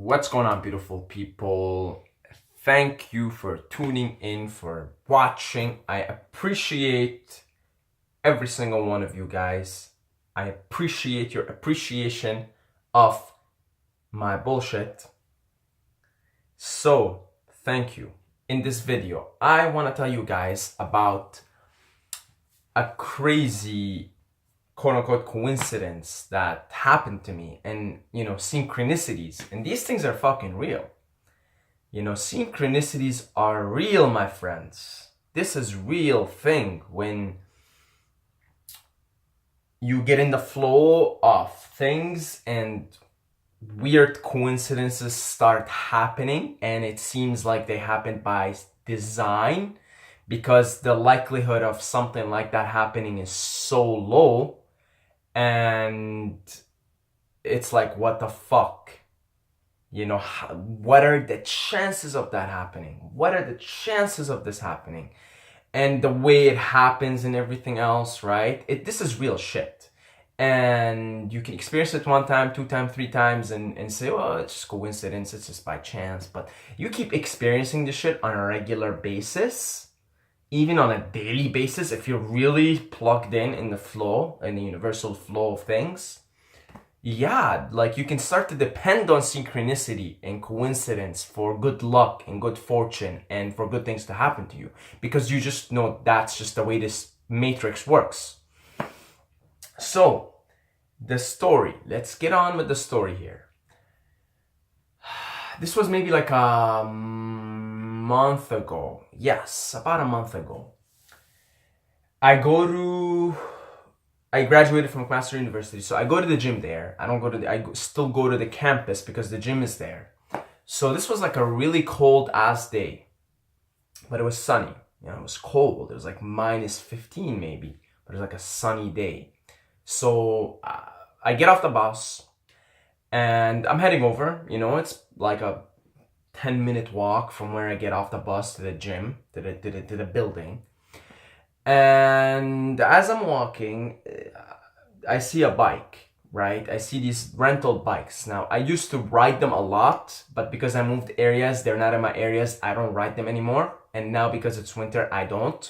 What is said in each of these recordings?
What's going on, beautiful people? Thank you for tuning in, for watching. I appreciate every single one of you guys. I appreciate your appreciation of my bullshit. So, thank you. In this video, I want to tell you guys about a crazy quote-unquote coincidence that happened to me, and synchronicities, and these things are fucking real. Synchronicities are real, my friends. This is real thing when you get in the flow of things and weird coincidences start happening, and it seems like they happened by design, because the likelihood of something like that happening is so low. And it's like, what the fuck? What are the chances of that happening? What are the chances of this happening? And the way it happens and everything else, right? This is real shit. And you can experience it one time, two times, three times, and say, well, it's just coincidence, it's just by chance. But you keep experiencing this shit on a regular basis, even on a daily basis, if you're really plugged in the flow, in the universal flow of things, yeah, like you can start to depend on synchronicity and coincidence for good luck and good fortune and for good things to happen to you, because you just know that's just the way this matrix works. So, the story. Let's get on with the story here. This was maybe like a month ago. Yes, about a month ago. I graduated from McMaster University, so I go to the gym there. I still go to the campus because the gym is there. So this was like a really cold ass day, but it was sunny. It was cold. It was like minus 15 maybe, but it was like a sunny day. So I get off the bus and I'm heading over. It's like a 10-minute walk from where I get off the bus to the gym, to the building. And as I'm walking, I see a bike, right? I see these rental bikes. Now, I used to ride them a lot, but because I moved areas, they're not in my areas, I don't ride them anymore. And now because it's winter, I don't.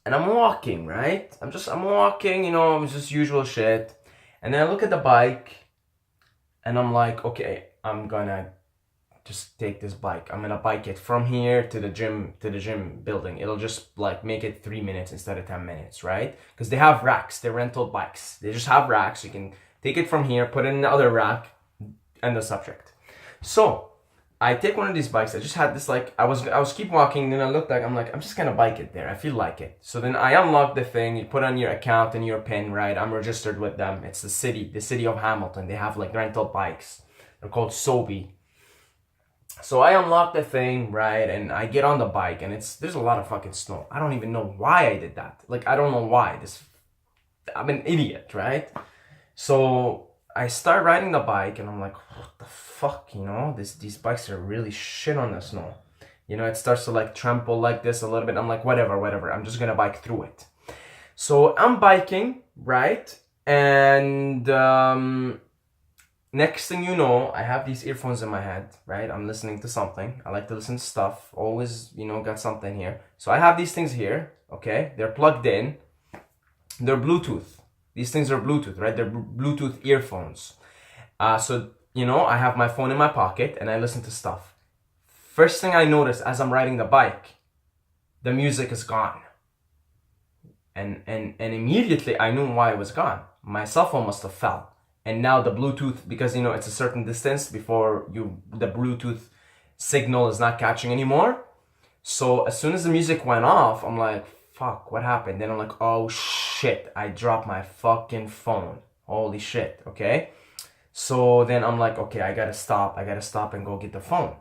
And I'm walking, right? I'm walking, it's just usual shit. And then I look at the bike and I'm like, okay, I'm gonna just take this bike. I'm gonna bike it from here to the gym building. It'll just like make it 3 minutes instead of 10 minutes, right? Because they have racks, they're rental bikes. They just have racks. You can take it from here, put it in the other rack, end the subject. So I take one of these bikes. I just had this, like, I was keep walking, then I looked like, I'm just gonna bike it there. I feel like it. So then I unlock the thing, you put on your account and your PIN, right? I'm registered with them. It's the city of Hamilton. They have like rental bikes. They're called Sobe. So I unlock the thing, right? And I get on the bike and there's a lot of fucking snow. I don't even know why I did that. Like, I don't know why. I'm an idiot, right? So I start riding the bike and I'm like, what the fuck, these bikes are really shit on the snow. It starts to like trample like this a little bit. I'm like, whatever. I'm just gonna bike through it. So I'm biking, right? And next thing you know, I have these earphones in my head, right? I'm listening to something. I like to listen to stuff. Always, got something here. So I have these things here, okay? They're plugged in. They're Bluetooth. These things are Bluetooth, right? They're Bluetooth earphones. So, I have my phone in my pocket and I listen to stuff. First thing I notice as I'm riding the bike, the music is gone. And immediately I knew why it was gone. My cell phone must have fell. And now the Bluetooth, because, it's a certain distance before the Bluetooth signal is not catching anymore. So as soon as the music went off, I'm like, fuck, what happened? Then I'm like, oh shit, I dropped my fucking phone. Holy shit, okay? So then I'm like, okay, I gotta stop and go get the phone.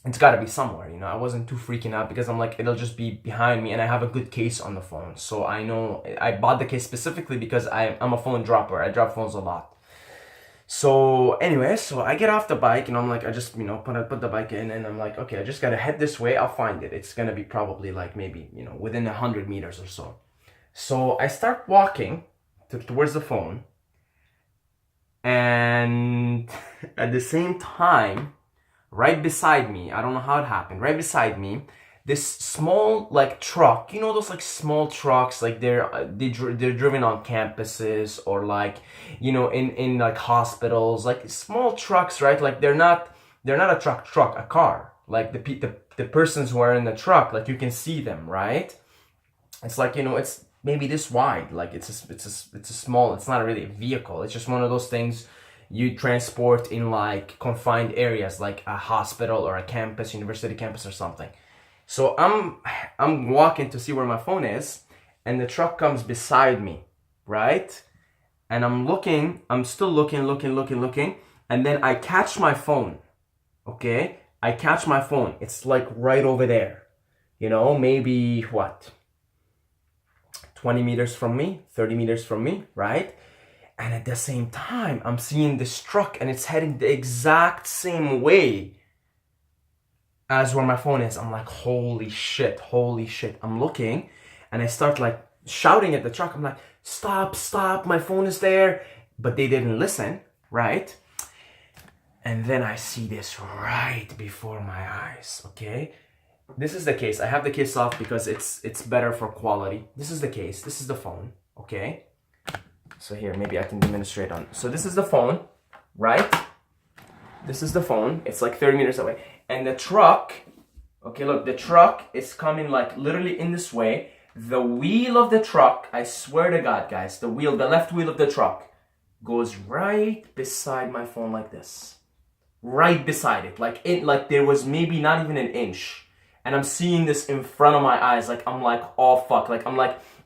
It's gotta be somewhere, I wasn't too freaking out because I'm like, it'll just be behind me and I have a good case on the phone. So I know, I bought the case specifically because I'm a phone dropper. I drop phones a lot. So anyway, so I get off the bike and I'm like, I just, put the bike in and I'm like, okay, I just gotta head this way. I'll find it. It's gonna be probably like maybe, within 100 meters or so. So I start walking towards the phone and At the same time, right beside me, I don't know how it happened, right beside me, this small like truck, you know those like small trucks, like they're driven on campuses or like, you know, in like hospitals, like small trucks, right? Like they're not a truck, a car. Like the persons who are in the truck, like you can see them, right? It's like, you know, it's maybe this wide. Like it's a small. It's not really a vehicle. It's just one of those things you transport in like confined areas, like a hospital or a campus, university campus or something. So I'm walking to see where my phone is, and the truck comes beside me, right? And I'm still looking, and then I catch my phone. Okay? I catch my phone. It's like right over there. You know, maybe what? 20 meters from me, 30 meters from me, right? And at the same time, I'm seeing this truck and it's heading the exact same way as where my phone is. I'm like, holy shit. I'm looking and I start like shouting at the truck. I'm like, stop, my phone is there. But they didn't listen, right? And then I see this right before my eyes, okay? This is the case. I have the case off because it's better for quality. This is the case. This is the phone, okay? So here, maybe I can demonstrate on. So this is the phone, right? This is the phone. It's like 30 meters away. And the truck, okay, look, the truck is coming like literally in this way. The wheel of the truck, I swear to God, guys, the left wheel of the truck goes right beside my phone like this. Right beside it. Like there was maybe not even an inch. And I'm seeing this in front of my eyes. Like, I'm like, oh fuck. Like,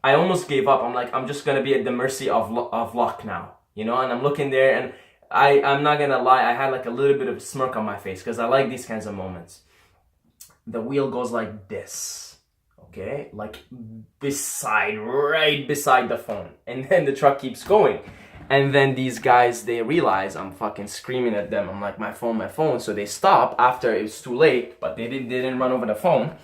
I almost gave up. I'm like, I'm just gonna be at the mercy of luck now. You know, and I'm looking there and I'm not gonna lie, I had like a little bit of a smirk on my face because I like these kinds of moments. The wheel goes like this, okay? Like right beside the phone. And then the truck keeps going. And then these guys, they realize I'm fucking screaming at them. I'm like, my phone. So they stop after it's too late, but they didn't run over the phone.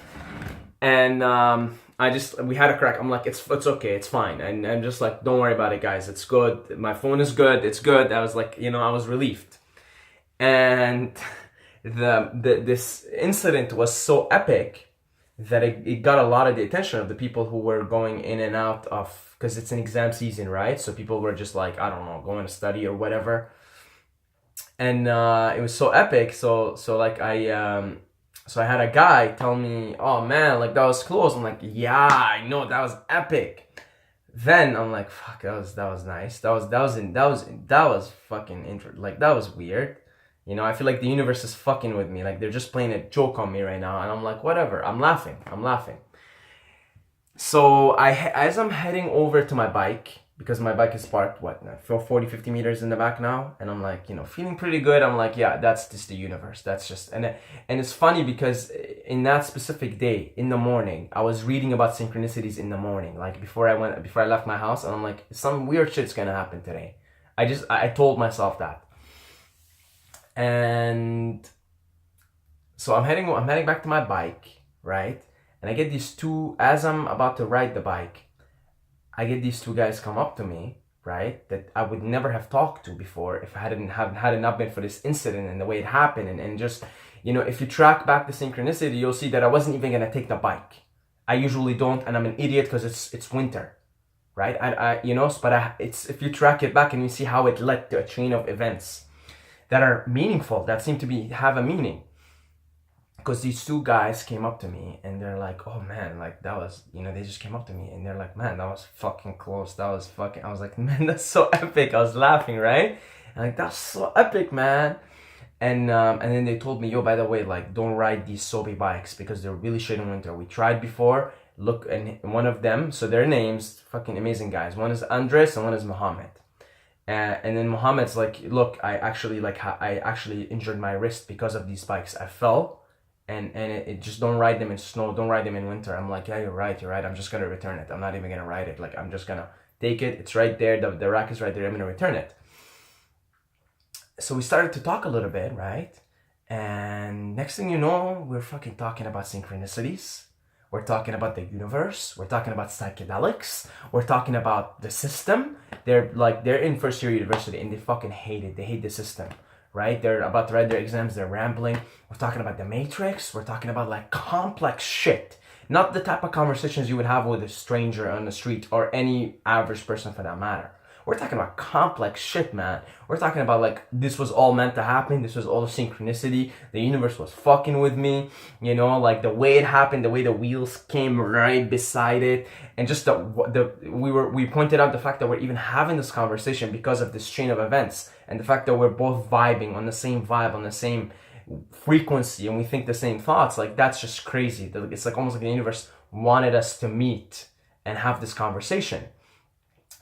And we had a crack. I'm like, it's okay, it's fine. And I'm just like, don't worry about it, guys. It's good. My phone is good. It's good. I was like, you know, I was relieved. And this incident was so epic that it got a lot of the attention of the people who were going in and out of, because it's an exam season, right? So people were just like, I don't know, going to study or whatever. And it was so epic. So I had a guy tell me, oh man, like that was close. I'm like, yeah, I know, that was epic. Then I'm like, fuck, that was nice. That was fucking interesting. Like that was weird. You know, I feel like the universe is fucking with me. Like they're just playing a joke on me right now. And I'm like, whatever, I'm laughing. So as I'm heading over to my bike, because my bike is parked, 40-50 meters in the back now, and I'm like, you know, feeling pretty good. I'm like, yeah, that's just the universe. That's just, and it's funny because in that specific day, in the morning, I was reading about synchronicities in the morning, like before I left my house, and I'm like, some weird shit's gonna happen today. I told myself that. And so I'm heading back to my bike, right? And I get these two, as I'm about to ride the bike, I get these two guys come up to me, right? That I would never have talked to before if had it not been for this incident and the way it happened. And just, you know, if you track back the synchronicity, you'll see that I wasn't even going to take the bike. I usually don't, and I'm an idiot because it's winter, right? It's if you track it back and you see how it led to a chain of events that are meaningful, that seem to have a meaning. Because these two guys came up to me and they're like, oh man, like that was, you know, they just came up to me and they're like, man, that was fucking close. I was like, man, that's so epic. I was laughing, right? And like, that's so epic, man. And then they told me, yo, by the way, like, don't ride these Sobe bikes because they're really shit in winter. We tried before. Look, and one of them, so their names, fucking amazing guys. One is Andres and one is Mohammed. And then Mohammed's like, look, I actually injured my wrist because of these bikes. I fell. And it just don't ride them in snow, don't ride them in winter. I'm like, yeah, you're right. I'm just gonna return it. I'm not even gonna ride it. Like, I'm just gonna take it. It's right there. The rack is right there. I'm gonna return it. So we started to talk a little bit, right? And next thing you know, we're fucking talking about synchronicities. We're talking about the universe. We're talking about psychedelics. We're talking about the system. They're in first year university and they fucking hate it. They hate the system, right? They're about to write their exams, they're rambling. We're talking about the Matrix, we're talking about like complex shit. Not the type of conversations you would have with a stranger on the street or any average person for that matter. We're talking about complex shit, man. We're talking about like this was all meant to happen. This was all synchronicity. The universe was fucking with me, you know, like the way it happened, the way the wheels came right beside it, and just we pointed out the fact that we're even having this conversation because of this chain of events, and the fact that we're both vibing on the same vibe, on the same frequency, and we think the same thoughts. Like that's just crazy. It's like almost like the universe wanted us to meet and have this conversation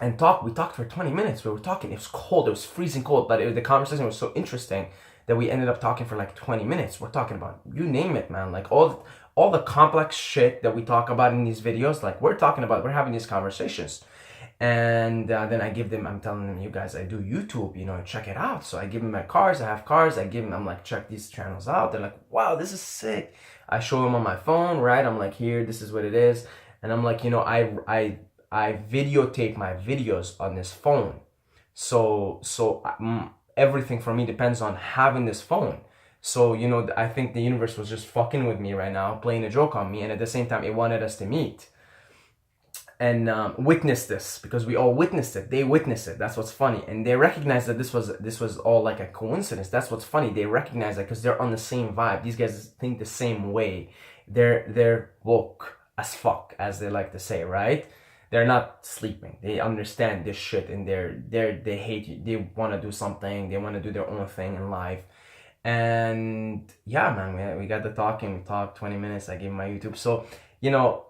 and talk. We talked for 20 minutes. We were talking. It was cold. It was freezing cold, but the conversation was so interesting that we ended up talking for like 20 minutes. We're talking about, you name it, man. Like all the complex shit that we talk about in these videos, like we're having these conversations. And then I'm telling them, you guys, I do YouTube, you know, check it out. So I give them my cars. I have cars. I'm like, check these channels out. They're like, wow, this is sick. I show them on my phone, right? I'm like, here, this is what it is. And I'm like, you know, I videotape my videos on this phone. So everything for me depends on having this phone. So, you know, I think the universe was just fucking with me right now, playing a joke on me. And at the same time, it wanted us to meet and witness this, because we all witnessed it. They witnessed it. That's what's funny. And they recognize that this was all like a coincidence. That's what's funny. They recognize that because they're on the same vibe. These guys think the same way. They're woke as fuck, as they like to say, right? They're not sleeping. They understand this shit, and they hate you. They want to do something. They want to do their own thing in life. And yeah, man, we got the talking. We talked 20 minutes. I gave my YouTube. So, you know,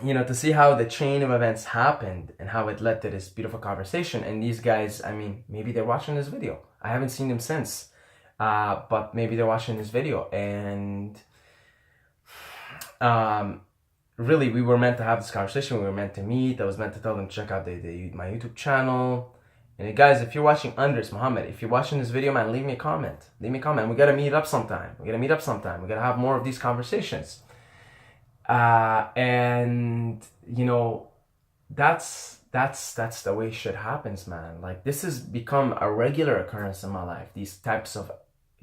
you know, to see how the chain of events happened and how it led to this beautiful conversation. And these guys, I mean, maybe they're watching this video. I haven't seen them since, but maybe they're watching this video. And really, we were meant to have this conversation. We were meant to meet. I was meant to tell them to check out my YouTube channel. And guys, if you're watching Andres Muhammad, if you're watching this video, man, leave me a comment. Leave me a comment. We gotta meet up sometime. We gotta have more of these conversations. And you know, that's the way shit happens, man. Like this has become a regular occurrence in my life. These types of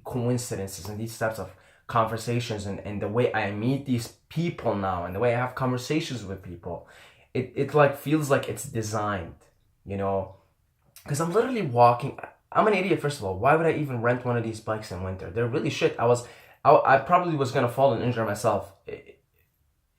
coincidences and these types of conversations, and the way I meet these people now, and the way I have conversations with people, it like feels like it's designed, you know, because I'm literally walking. I'm an idiot, first of all. Why would I even rent one of these bikes in winter? They're really shit. I probably was gonna fall and injure myself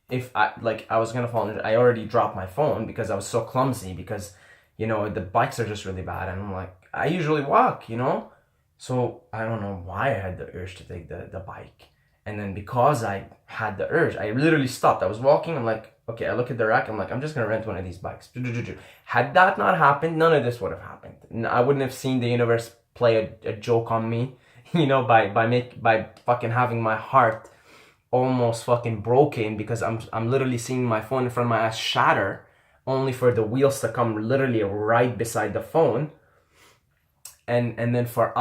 if I was gonna fall. I already dropped my phone because I was so clumsy, because, you know, the bikes are just really bad, and I'm like, I usually walk, you know. So I don't know why I had the urge to take the bike. And then because I had the urge, I literally stopped. I was walking. I'm like, okay, I look at the rack. I'm like, I'm just going to rent one of these bikes. Had that not happened, none of this would have happened. I wouldn't have seen the universe play a joke on me, you know, by fucking having my heart almost fucking broken, because I'm literally seeing my phone in front of my ass shatter, only for the wheels to come literally right beside the phone. And then for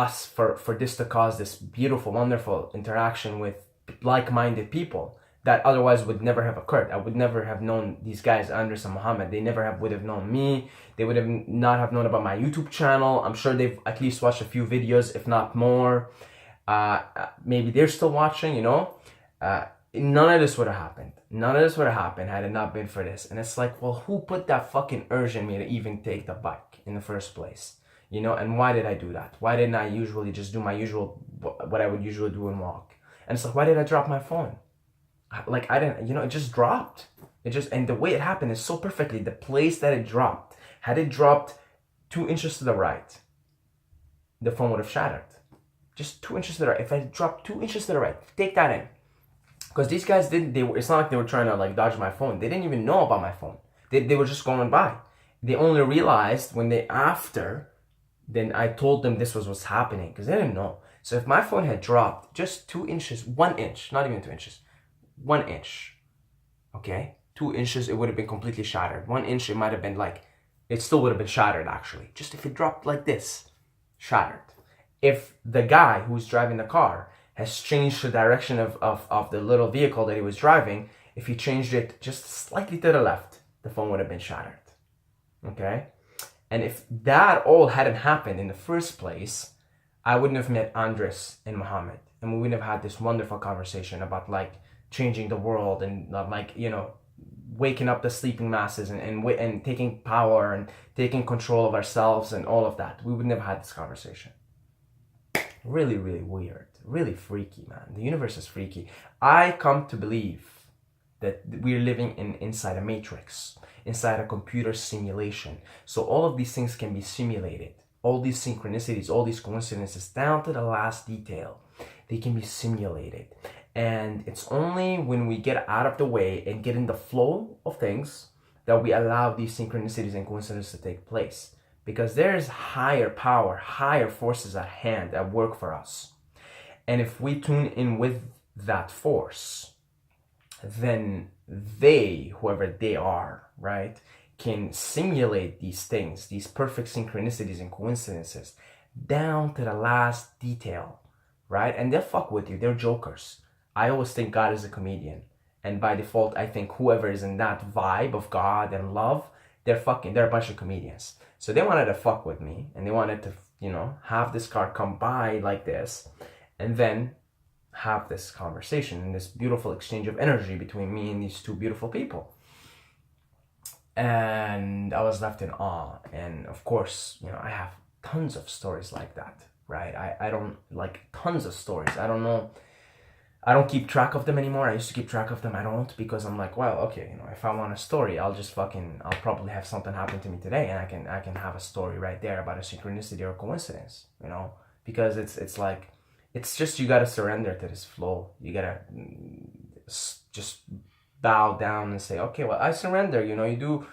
this to cause this beautiful, wonderful interaction with like-minded people that otherwise would never have occurred. I would never have known these guys, Andres and Mohammed. They never would have known me. They would have not have known about my YouTube channel. I'm sure they've at least watched a few videos, if not more. Maybe they're still watching, you know. None of this would have happened. None of this would have happened had it not been for this. And it's like, well, who put that fucking urge in me to even take the bike in the first place? You know, and why did I do that? Why didn't I usually just do what I would usually do and walk? And it's like, why did I drop my phone? Like, I didn't, you know, it just dropped. And the way it happened is so perfectly. The place that it dropped, had it dropped 2 inches to the right, the phone would have shattered. Just 2 inches to the right. If I dropped 2 inches to the right, take that in. Because these guys it's not like they were trying to like dodge my phone. They didn't even know about my phone. They were just going by. They only realized when then I told them this was what's happening, because they didn't know. So if my phone had dropped just 2 inches, 1 inch, not even 2 inches, 1 inch, okay? 2 inches, it would have been completely shattered. 1 inch, it might have been like, it still would have been shattered actually. Just if it dropped like this, shattered. If the guy who's driving the car has changed the direction of the little vehicle that he was driving, if he changed it just slightly to the left, the phone would have been shattered, okay? And if that all hadn't happened in the first place, I wouldn't have met Andres and Muhammad, and we wouldn't have had this wonderful conversation about like changing the world and like, you know, waking up the sleeping masses and taking power and taking control of ourselves and all of that. We wouldn't have had this conversation. Really, really weird, really freaky, man. The universe is freaky. I come to believe that we're living inside a matrix, inside a computer simulation. So all of these things can be simulated. All these synchronicities, all these coincidences, down to the last detail, they can be simulated. And it's only when we get out of the way and get in the flow of things that we allow these synchronicities and coincidences to take place. Because there's higher power, higher forces at hand at work for us. And if we tune in with that force, then they, whoever they are, right, can simulate these things, these perfect synchronicities and coincidences, down to the last detail, right? And they'll fuck with you. They're jokers. I always think God is a comedian. And by default, I think whoever is in that vibe of God and love, they're a bunch of comedians. So they wanted to fuck with me, and they wanted to, you know, have this card come by like this, and then have this conversation and this beautiful exchange of energy between me and these two beautiful people. And I was left in awe. And of course, you know, I have tons of stories like that, right? I don't, like, tons of stories. I don't know. I don't keep track of them anymore. I used to keep track of them. I don't, because I'm like, well, okay, you know, if I want a story, I'll probably have something happen to me today, and I can have a story right there about a synchronicity or a coincidence, you know, because it's like, it's just, you gotta surrender to this flow. You gotta just bow down and say, okay, well, I surrender. You know, you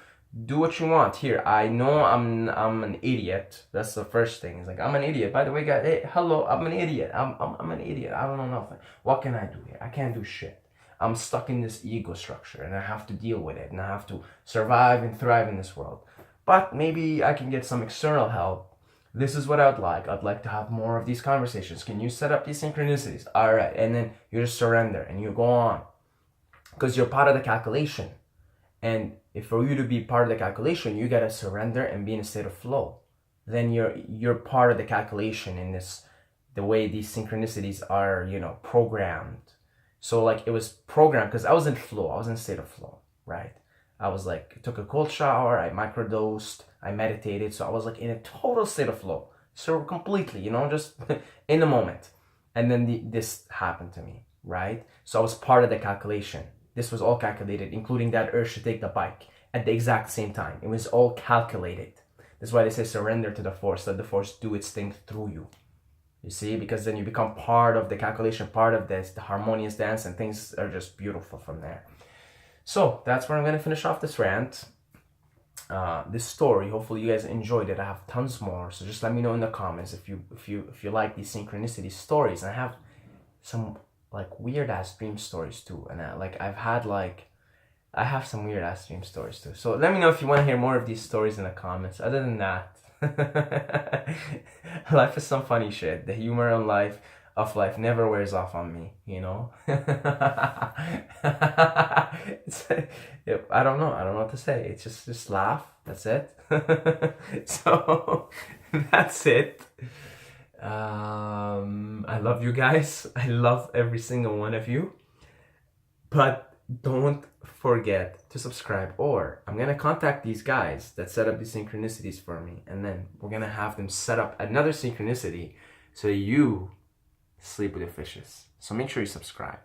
do what you want. Here, I know I'm an idiot. That's the first thing. It's like, I'm an idiot. By the way, guys, hey, hello, I'm an idiot. I'm an idiot. I don't know nothing. What can I do here? I can't do shit. I'm stuck in this ego structure, and I have to deal with it, and I have to survive and thrive in this world. But maybe I can get some external help. This is what I would like. I'd like to have more of these conversations. Can you set up these synchronicities? All right. And then you just surrender and you go on, because you're part of the calculation. And if for you to be part of the calculation, you gotta surrender and be in a state of flow. Then you're part of the calculation in this, the way these synchronicities are, you know, programmed. So like, it was programmed because I was in flow. I was in a state of flow, right? I was like, took a cold shower, I microdosed, I meditated. So I was like in a total state of flow. So completely, you know, just in the moment. And then this happened to me, right? So I was part of the calculation. This was all calculated, including that urge to take the bike at the exact same time. It was all calculated. That's why they say surrender to the force, let the force do its thing through you. You see, because then you become part of the calculation, part of this, the harmonious dance, and things are just beautiful from there. So that's where I'm going to finish off this rant. This story, hopefully you guys enjoyed it. I have tons more, so just let me know in the comments if you like these synchronicity stories. And I have some like weird ass dream stories too, and I have some weird ass dream stories too. So let me know if you want to hear more of these stories in the comments. Other than that, life is some funny shit. The humor of life never wears off on me, you know. I don't know what to say. It's just laugh. That's it. So that's it. I love you guys. I love every single one of you. But don't forget to subscribe, or I'm gonna contact these guys that set up these synchronicities for me, and then we're gonna have them set up another synchronicity so you sleep with the fishes. So make sure you subscribe.